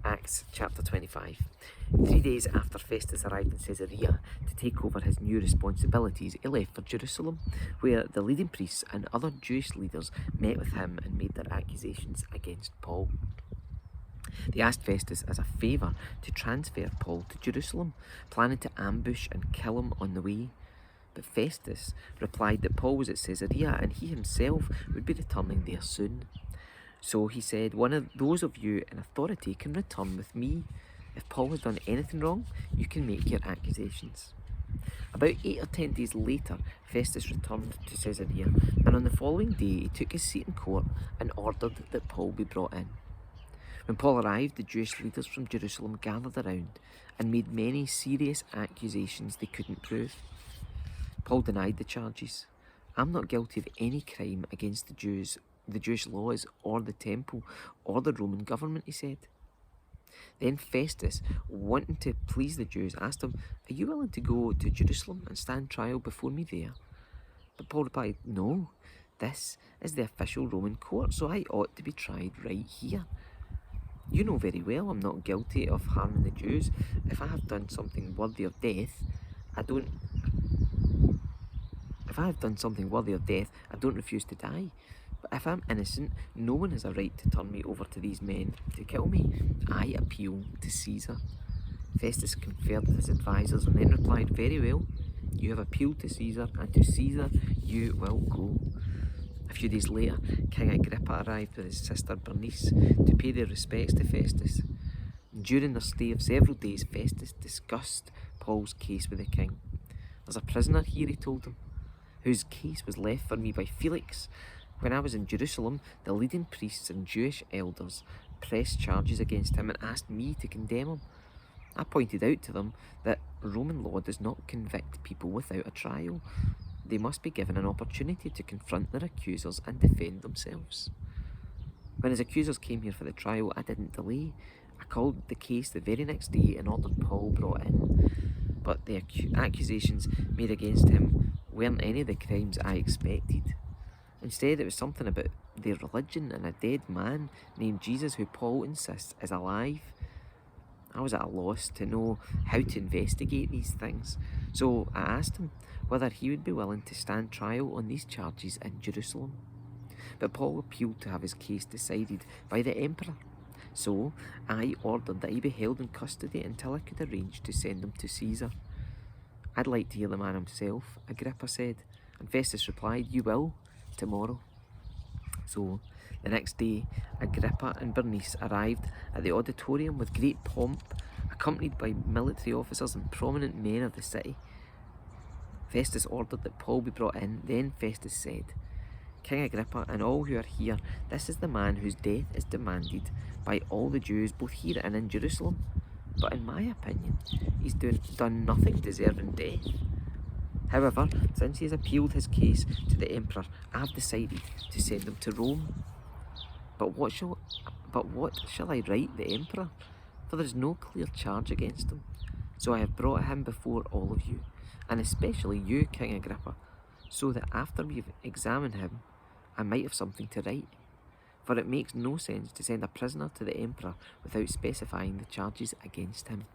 Acts chapter 25. 3 days after Festus arrived in Caesarea to take over his new responsibilities, he left for Jerusalem, where the leading priests and other Jewish leaders met with him and made their accusations against Paul. They asked Festus as a favour to transfer Paul to Jerusalem, planning to ambush and kill him on the way. But Festus replied that Paul was at Caesarea and he himself would be returning there soon. So he said, one of those of you in authority can return with me. If Paul has done anything wrong, you can make your accusations. About 8 or 10 days later, Festus returned to Caesarea, and on the following day he took his seat in court and ordered that Paul be brought in. When Paul arrived, the Jewish leaders from Jerusalem gathered around and made many serious accusations they couldn't prove. Paul denied the charges. I'm not guilty of any crime against the Jews, the Jewish laws, or the temple, or the Roman government, he said. Then Festus, wanting to please the Jews, asked him, are you willing to go to Jerusalem and stand trial before me there? But Paul replied, no, this is the official Roman court, so I ought to be tried right here. You know very well I'm not guilty of harming the Jews. If I have done something worthy of death, I don't refuse to die. But if I'm innocent, no one has a right to turn me over to these men to kill me. I appeal to Caesar. Festus conferred with his advisers and then replied, very well, you have appealed to Caesar, and to Caesar you will go. A few days later, King Agrippa arrived with his sister Bernice to pay their respects to Festus. During their stay of several days, Festus discussed Paul's case with the king. There's a prisoner here, he told him, whose case was left for me by Felix. When I was in Jerusalem, the leading priests and Jewish elders pressed charges against him and asked me to condemn him. I pointed out to them that Roman law does not convict people without a trial. They must be given an opportunity to confront their accusers and defend themselves. When his accusers came here for the trial, I didn't delay. I called the case the very next day and ordered Paul brought in. But the accusations made against him weren't any of the crimes I expected. Instead, it was something about their religion and a dead man named Jesus who Paul insists is alive. I was at a loss to know how to investigate these things, so I asked him whether he would be willing to stand trial on these charges in Jerusalem. But Paul appealed to have his case decided by the emperor, so I ordered that he be held in custody until I could arrange to send him to Caesar. I'd like to hear the man himself, Agrippa said, and Festus replied, you will, tomorrow. So the next day, Agrippa and Bernice arrived at the auditorium with great pomp, accompanied by military officers and prominent men of the city. Festus ordered that Paul be brought in. Then Festus said, King Agrippa and all who are here, this is the man whose death is demanded by all the Jews, both here and in Jerusalem. But in my opinion, he's done nothing deserving death. However, since he has appealed his case to the emperor, I have decided to send him to Rome. But what shall I write the emperor? For there is no clear charge against him. So I have brought him before all of you, and especially you, King Agrippa, so that after we have examined him, I might have something to write. For it makes no sense to send a prisoner to the emperor without specifying the charges against him.